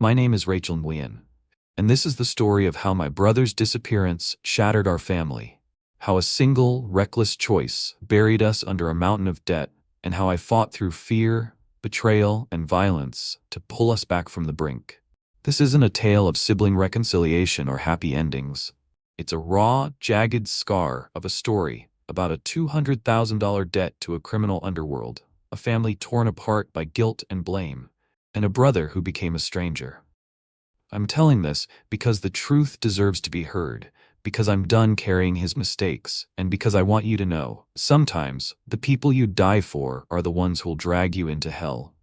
My name is Rachel Nguyen, and this is the story of how my brother's disappearance shattered our family, how a single, reckless choice buried us under a mountain of debt, and how I fought through fear, betrayal, and violence to pull us back from the brink. This isn't a tale of sibling reconciliation or happy endings. It's a raw, jagged scar of a story about a $200,000 debt to a criminal underworld, a family torn apart by guilt and blame, and a brother who became a stranger. I'm telling this because the truth deserves to be heard, because I'm done carrying his mistakes, and because I want you to know, sometimes the people you die for are the ones who'll drag you into hell.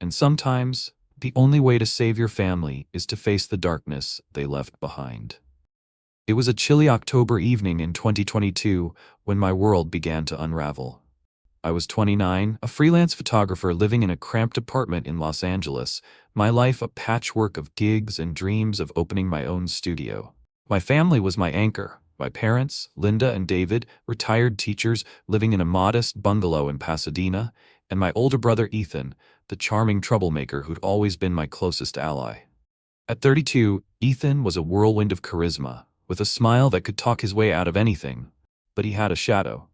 And sometimes, the only way to save your family is to face the darkness they left behind. It was a chilly October evening in 2022 when my world began to unravel. I was 29, a freelance photographer living in a cramped apartment in Los Angeles, my life a patchwork of gigs and dreams of opening my own studio. My family was my anchor. My parents, Linda and David, retired teachers living in a modest bungalow in Pasadena, and my older brother Ethan, the charming troublemaker who'd always been my closest ally. At 32, Ethan was a whirlwind of charisma, with a smile that could talk his way out of anything, but he had a shadow.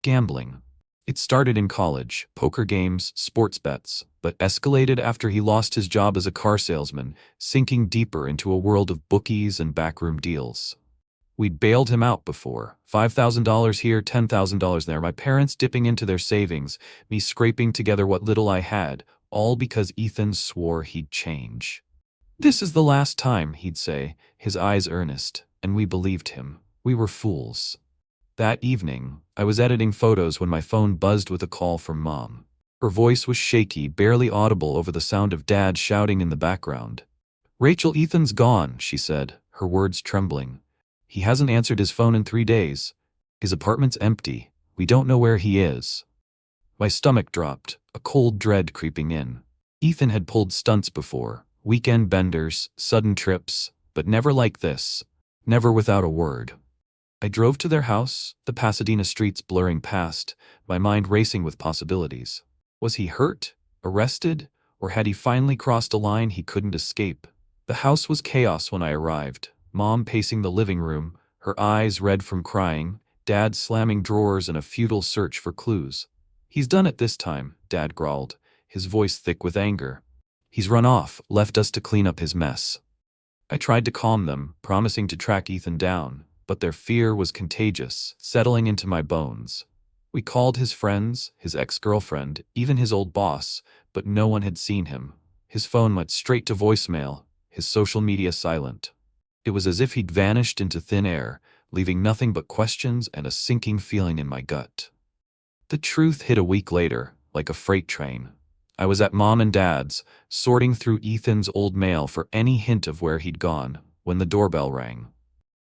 Gambling. It started in college, poker games, sports bets, but escalated after he lost his job as a car salesman, sinking deeper into a world of bookies and backroom deals. We'd bailed him out before, $5,000 here, $10,000 there, my parents dipping into their savings, me scraping together what little I had, all because Ethan swore he'd change. "This is the last time," he'd say, his eyes earnest, and we believed him. We were fools. That evening, I was editing photos when my phone buzzed with a call from Mom. Her voice was shaky, barely audible over the sound of Dad shouting in the background. "Rachel, Ethan's gone," she said, her words trembling. "He hasn't answered his phone in 3 days. His apartment's empty. We don't know where he is." My stomach dropped, a cold dread creeping in. Ethan had pulled stunts before, weekend benders, sudden trips, but never like this, never without a word. I drove to their house, the Pasadena streets blurring past, my mind racing with possibilities. Was he hurt, arrested, or had he finally crossed a line he couldn't escape? The house was chaos when I arrived, Mom pacing the living room, her eyes red from crying, Dad slamming drawers in a futile search for clues. "He's done it this time," Dad growled, his voice thick with anger. "He's run off, left us to clean up his mess." I tried to calm them, promising to track Ethan down, but their fear was contagious, settling into my bones. We called his friends, his ex-girlfriend, even his old boss, but no one had seen him. His phone went straight to voicemail, his social media silent. It was as if he'd vanished into thin air, leaving nothing but questions and a sinking feeling in my gut. The truth hit a week later, like a freight train. I was at Mom and Dad's, sorting through Ethan's old mail for any hint of where he'd gone, when the doorbell rang.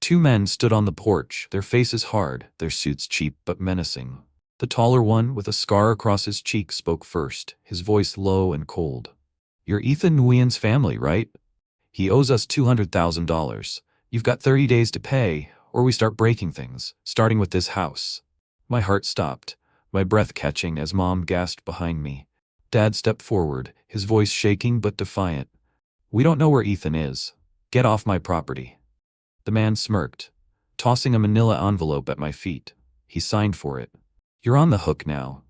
2 men stood on the porch, their faces hard, their suits cheap but menacing. The taller one, with a scar across his cheek, spoke first, his voice low and cold. "You're Ethan Nguyen's family, right? He owes us $200,000. You've got 30 days to pay, or we start breaking things, starting with this house." My heart stopped, my breath catching as Mom gasped behind me. Dad stepped forward, his voice shaking but defiant. "We don't know where Ethan is. Get off my property." The man smirked, tossing a manila envelope at my feet. He signed for it. "You're on the hook now."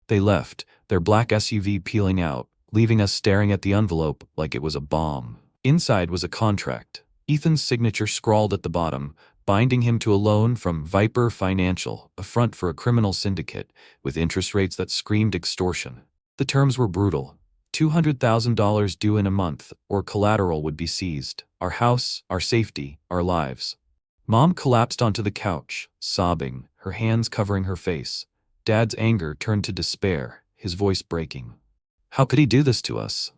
They left, their black SUV peeling out, leaving us staring at the envelope like it was a bomb. Inside was a contract, Ethan's signature scrawled at the bottom, binding him to a loan from Viper Financial, a front for a criminal syndicate, with interest rates that screamed extortion. The terms were brutal. $200,000 due in a month, or collateral would be seized. Our house, our safety, our lives. Mom collapsed onto the couch, sobbing, her hands covering her face. Dad's anger turned to despair, his voice breaking. "How could he do this to us?"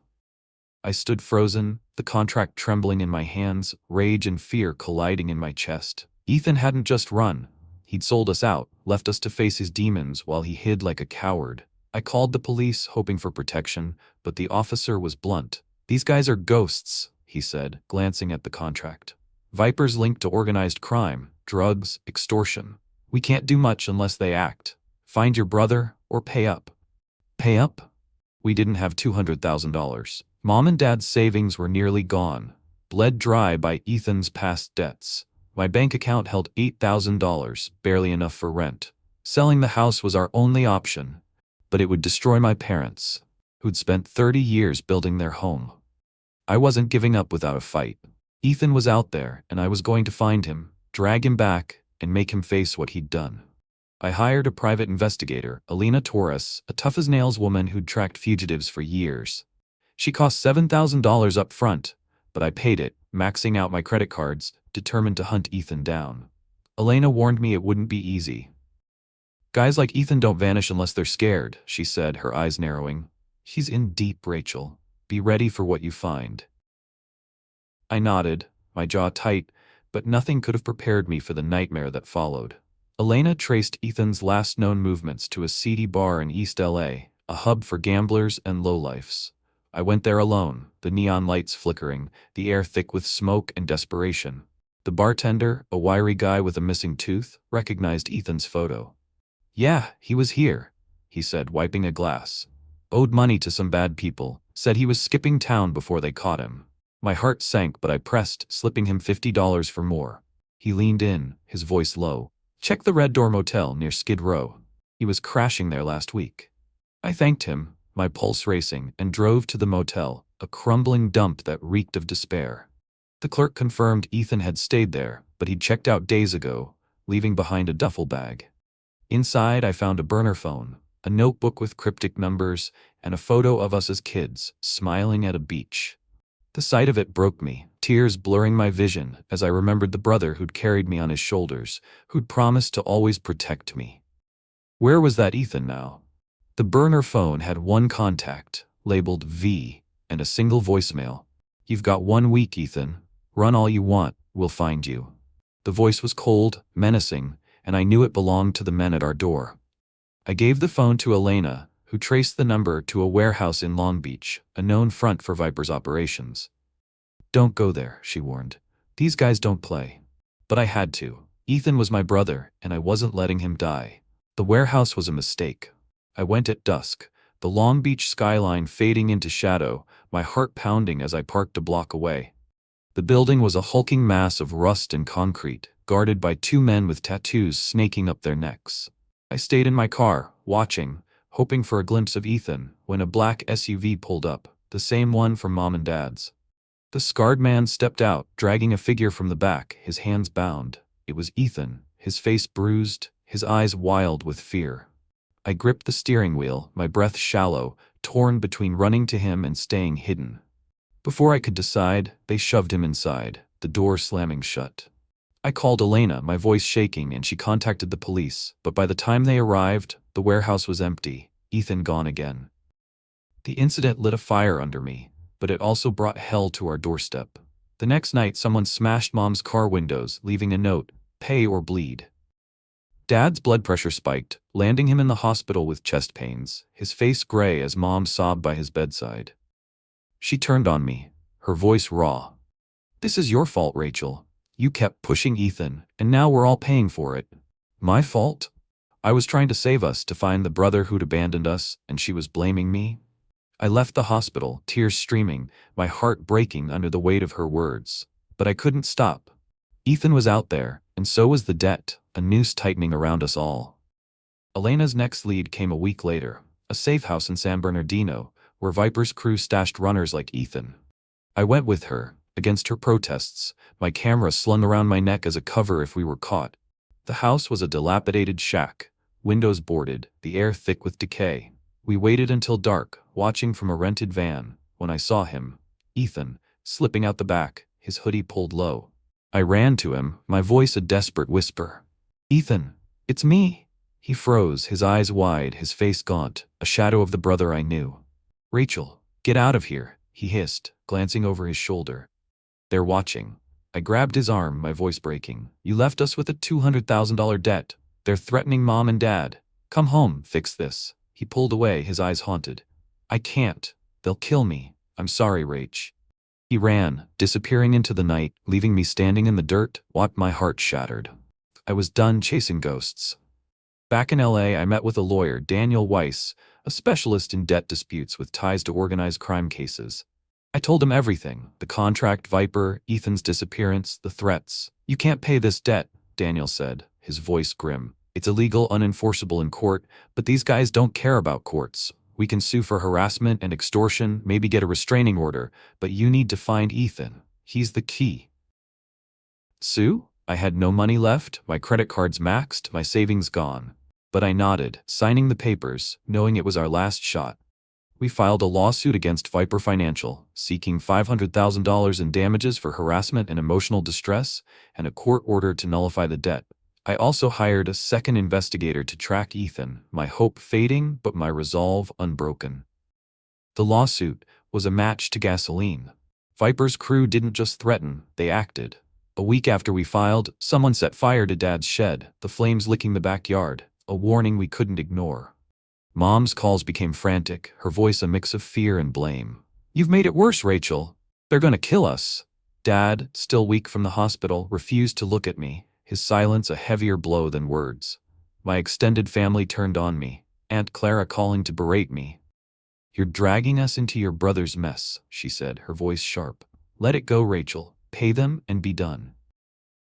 I stood frozen, the contract trembling in my hands, rage and fear colliding in my chest. Ethan hadn't just run. He'd sold us out, left us to face his demons while he hid like a coward. I called the police, hoping for protection, but the officer was blunt. "These guys are ghosts," he said, glancing at the contract. "Vipers linked to organized crime, drugs, extortion. We can't do much unless they act. Find your brother, or pay up." "Pay up?" "We didn't have $200,000. Mom and Dad's savings were nearly gone, bled dry by Ethan's past debts. My bank account held $8,000, barely enough for rent. Selling the house was our only option, but it would destroy my parents, who'd spent 30 years building their home. I wasn't giving up without a fight. Ethan was out there, and I was going to find him, drag him back, and make him face what he'd done. I hired a private investigator, Alina Torres, a tough-as-nails woman who'd tracked fugitives for years. She cost $7,000 up front, but I paid it, maxing out my credit cards, determined to hunt Ethan down. Elena warned me it wouldn't be easy. "Guys like Ethan don't vanish unless they're scared," she said, her eyes narrowing. "He's in deep, Rachel. Be ready for what you find." I nodded, my jaw tight, but nothing could have prepared me for the nightmare that followed. Elena traced Ethan's last known movements to a seedy bar in East LA, a hub for gamblers and lowlifes. I went there alone, the neon lights flickering, the air thick with smoke and desperation. The bartender, a wiry guy with a missing tooth, recognized Ethan's photo. "Yeah, he was here," he said, wiping a glass. "Owed money to some bad people, said he was skipping town before they caught him." My heart sank, but I pressed, slipping him $50 for more. He leaned in, his voice low. "Check the Red Door Motel near Skid Row. He was crashing there last week." I thanked him, my pulse racing, and drove to the motel, a crumbling dump that reeked of despair. The clerk confirmed Ethan had stayed there, but he'd checked out days ago, leaving behind a duffel bag. Inside, I found a burner phone, a notebook with cryptic numbers, and a photo of us as kids, smiling at a beach. The sight of it broke me, tears blurring my vision as I remembered the brother who'd carried me on his shoulders, who'd promised to always protect me. Where was that Ethan now? The burner phone had one contact, labeled V, and a single voicemail. "You've got 1 week, Ethan. Run all you want, we'll find you." The voice was cold, menacing, and I knew it belonged to the men at our door. I gave the phone to Elena, who traced the number to a warehouse in Long Beach, a known front for Viper's operations. "Don't go there," she warned. "These guys don't play." But I had to. Ethan was my brother, and I wasn't letting him die. The warehouse was a mistake. I went at dusk, the Long Beach skyline fading into shadow, my heart pounding as I parked a block away. The building was a hulking mass of rust and concrete, guarded by 2 men with tattoos snaking up their necks. I stayed in my car, watching, hoping for a glimpse of Ethan, when a black SUV pulled up, the same one from Mom and Dad's. The scarred man stepped out, dragging a figure from the back, his hands bound. It was Ethan, his face bruised, his eyes wild with fear. I gripped the steering wheel, my breath shallow, torn between running to him and staying hidden. Before I could decide, they shoved him inside, the door slamming shut. I called Elena, my voice shaking, and she contacted the police, but by the time they arrived, the warehouse was empty, Ethan gone again. The incident lit a fire under me, but it also brought hell to our doorstep. The next night, someone smashed Mom's car windows, leaving a note, "Pay or bleed." Dad's blood pressure spiked, landing him in the hospital with chest pains, his face gray as Mom sobbed by his bedside. She turned on me, her voice raw. "This is your fault, Rachel. You kept pushing Ethan, and now we're all paying for it." "My fault?" I was trying to save us, to find the brother who'd abandoned us, and she was blaming me? I left the hospital, tears streaming, my heart breaking under the weight of her words. But I couldn't stop. Ethan was out there, and so was the debt, a noose tightening around us all. Elena's next lead came a week later, a safe house in San Bernardino, where Viper's crew stashed runners like Ethan. I went with her, against her protests, my camera slung around my neck as a cover if we were caught. The house was a dilapidated shack, windows boarded, the air thick with decay. We waited until dark, watching from a rented van, when I saw him, Ethan, slipping out the back, his hoodie pulled low. I ran to him, my voice a desperate whisper. "Ethan, it's me." He froze, his eyes wide, his face gaunt, a shadow of the brother I knew. "Rachel, get out of here," he hissed, glancing over his shoulder. "They're watching." I grabbed his arm, my voice breaking. "You left us with a $200,000 debt. They're threatening Mom and Dad. Come home, fix this." He pulled away, his eyes haunted. "I can't. They'll kill me. I'm sorry, Rach." He ran, disappearing into the night, leaving me standing in the dirt, my heart shattered. I was done chasing ghosts. Back in LA, I met with a lawyer, Daniel Weiss, a specialist in debt disputes with ties to organized crime cases. I told him everything: the contract, Viper, Ethan's disappearance, the threats. "You can't pay this debt," Daniel said, his voice grim. "It's illegal, unenforceable in court, but these guys don't care about courts. We can sue for harassment and extortion, maybe get a restraining order, but you need to find Ethan. He's the key." Sue? I had no money left, my credit cards maxed, my savings gone. But I nodded, signing the papers, knowing it was our last shot. We filed a lawsuit against Viper Financial, seeking $500,000 in damages for harassment and emotional distress, and a court order to nullify the debt. I also hired a second investigator to track Ethan, my hope fading but my resolve unbroken. The lawsuit was a match to gasoline. Viper's crew didn't just threaten, they acted. A week after we filed, someone set fire to Dad's shed, the flames licking the backyard, a warning we couldn't ignore. Mom's calls became frantic, her voice a mix of fear and blame. "You've made it worse, Rachel. They're gonna kill us." Dad, still weak from the hospital, refused to look at me, his silence a heavier blow than words. My extended family turned on me, Aunt Clara calling to berate me. "You're dragging us into your brother's mess," she said, her voice sharp. "Let it go, Rachel. Pay them and be done."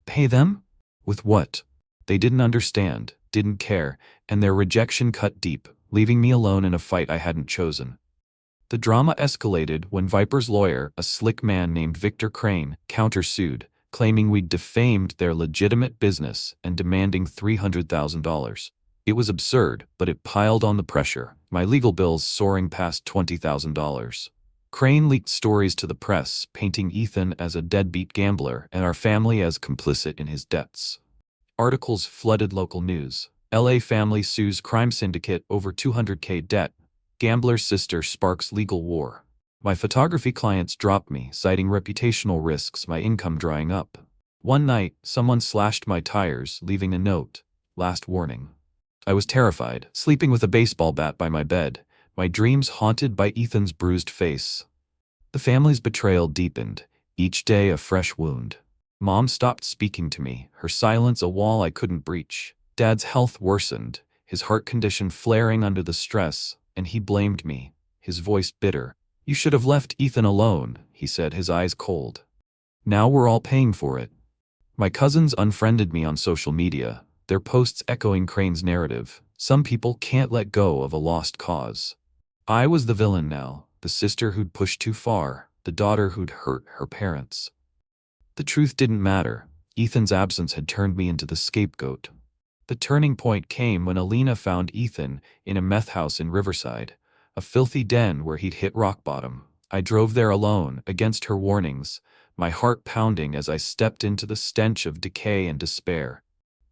Pay them? With what? They didn't understand, didn't care, and their rejection cut deep, leaving me alone in a fight I hadn't chosen. The drama escalated when Viper's lawyer, a slick man named Victor Crane, countersued, claiming we'd defamed their legitimate business and demanding $300,000. It was absurd, but it piled on the pressure, my legal bills soaring past $20,000. Crane leaked stories to the press, painting Ethan as a deadbeat gambler and our family as complicit in his debts. Articles flooded local news. LA family sues crime syndicate over $200K debt. Gambler's sister sparks legal war. My photography clients dropped me, citing reputational risks, my income drying up. One night, someone slashed my tires, leaving a note. "Last warning." I was terrified, sleeping with a baseball bat by my bed, my dreams haunted by Ethan's bruised face. The family's betrayal deepened, each day a fresh wound. Mom stopped speaking to me, her silence a wall I couldn't breach. Dad's health worsened, his heart condition flaring under the stress, and he blamed me, his voice bitter. "You should have left Ethan alone," he said, his eyes cold. "Now we're all paying for it." My cousins unfriended me on social media, their posts echoing Crane's narrative. Some people can't let go of a lost cause. I was the villain now, the sister who'd pushed too far, the daughter who'd hurt her parents. The truth didn't matter. Ethan's absence had turned me into the scapegoat. The turning point came when Alina found Ethan in a meth house in Riverside, a filthy den where he'd hit rock bottom. I drove there alone, against her warnings, my heart pounding as I stepped into the stench of decay and despair.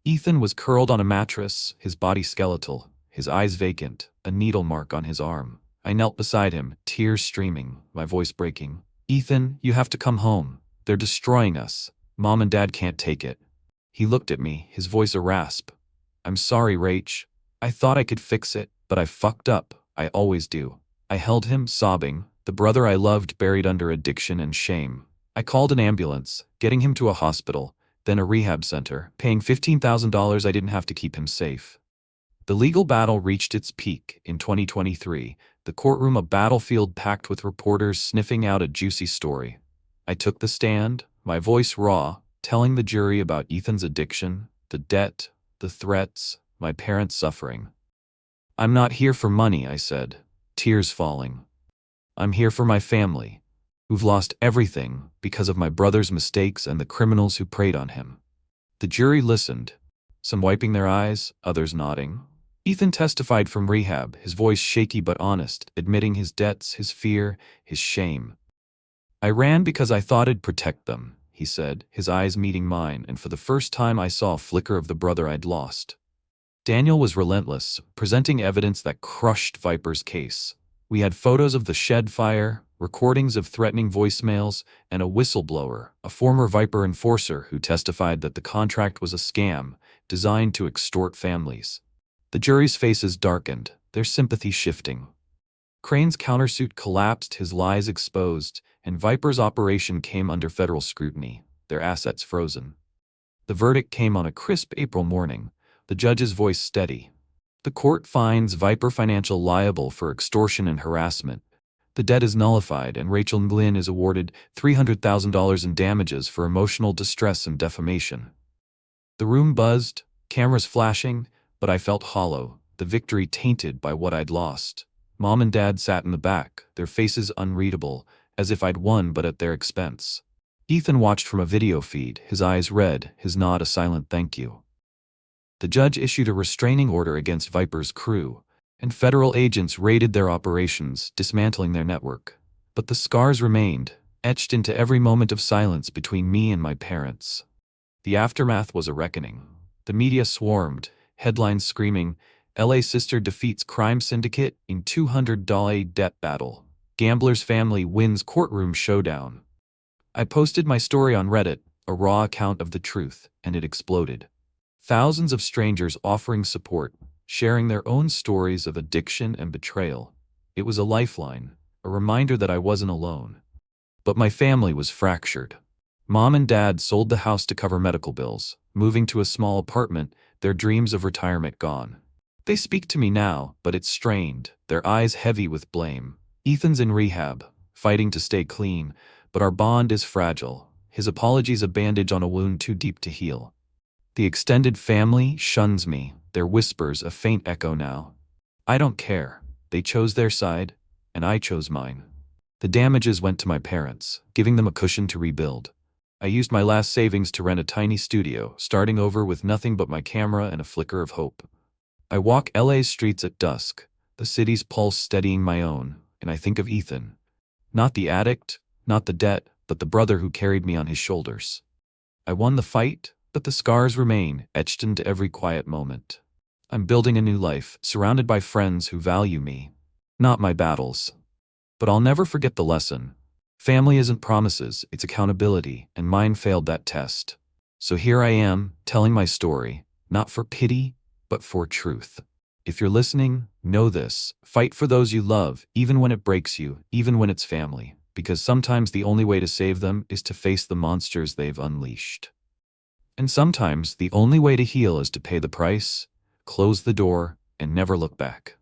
Ethan was curled on a mattress, his body skeletal, his eyes vacant, a needle mark on his arm. I knelt beside him, tears streaming, my voice breaking. "Ethan, you have to come home. They're destroying us. Mom and Dad can't take it." He looked at me, his voice a rasp. "I'm sorry, Rach. I thought I could fix it, but I fucked up. I always do." I held him, sobbing, the brother I loved buried under addiction and shame. I called an ambulance, getting him to a hospital, then a rehab center, paying $15,000 I didn't have to keep him safe. The legal battle reached its peak in 2023, the courtroom a battlefield packed with reporters sniffing out a juicy story. I took the stand, my voice raw, telling the jury about Ethan's addiction, the debt, the threats, my parents' suffering. "I'm not here for money," I said, tears falling. "I'm here for my family, who've lost everything because of my brother's mistakes and the criminals who preyed on him." The jury listened, some wiping their eyes, others nodding. Ethan testified from rehab, his voice shaky but honest, admitting his debts, his fear, his shame. "I ran because I thought I'd protect them," he said, his eyes meeting mine, and for the first time I saw a flicker of the brother I'd lost. Daniel was relentless, presenting evidence that crushed Viper's case. We had photos of the shed fire, recordings of threatening voicemails, and a whistleblower, a former Viper enforcer who testified that the contract was a scam, designed to extort families. The jury's faces darkened, their sympathy shifting. Crane's countersuit collapsed, his lies exposed, and Viper's operation came under federal scrutiny, their assets frozen. The verdict came on a crisp April morning, the judge's voice steady. The court finds Viper Financial liable for extortion and harassment, The debt is nullified and Rachel Nguyen is awarded $300,000 in damages for emotional distress and defamation. The room buzzed, cameras flashing, but I felt hollow, the victory tainted by what I'd lost. Mom and Dad sat in the back, their faces unreadable, as if I'd won but at their expense. Ethan watched from a video feed, his eyes red, his nod a silent thank you. The judge issued a restraining order against Viper's crew, and federal agents raided their operations, dismantling their network. But the scars remained, etched into every moment of silence between me and my parents. The aftermath was a reckoning. The media swarmed, headlines screaming, LA sister defeats crime syndicate in $200 debt battle. Gambler's family wins courtroom showdown. I posted my story on Reddit, a raw account of the truth, and it exploded. Thousands of strangers offering support, sharing their own stories of addiction and betrayal. It was a lifeline, a reminder that I wasn't alone. But my family was fractured. Mom and Dad sold the house to cover medical bills, moving to a small apartment, their dreams of retirement gone. They speak to me now, but it's strained, their eyes heavy with blame. Ethan's in rehab, fighting to stay clean, but our bond is fragile, his apologies a bandage on a wound too deep to heal. The extended family shuns me, their whispers a faint echo now. I don't care, they chose their side, and I chose mine. The damages went to my parents, giving them a cushion to rebuild. I used my last savings to rent a tiny studio, starting over with nothing but my camera and a flicker of hope. I walk LA's streets at dusk, the city's pulse steadying my own, and I think of Ethan. Not the addict, not the debt, but the brother who carried me on his shoulders. I won the fight, but the scars remain, etched into every quiet moment. I'm building a new life, surrounded by friends who value me. Not my battles. But I'll never forget the lesson. Family isn't promises, it's accountability, and mine failed that test. So here I am, telling my story, not for pity, but for truth. If you're listening, know this. Fight for those you love, even when it breaks you, even when it's family, because sometimes the only way to save them is to face the monsters they've unleashed. And sometimes the only way to heal is to pay the price, close the door, and never look back.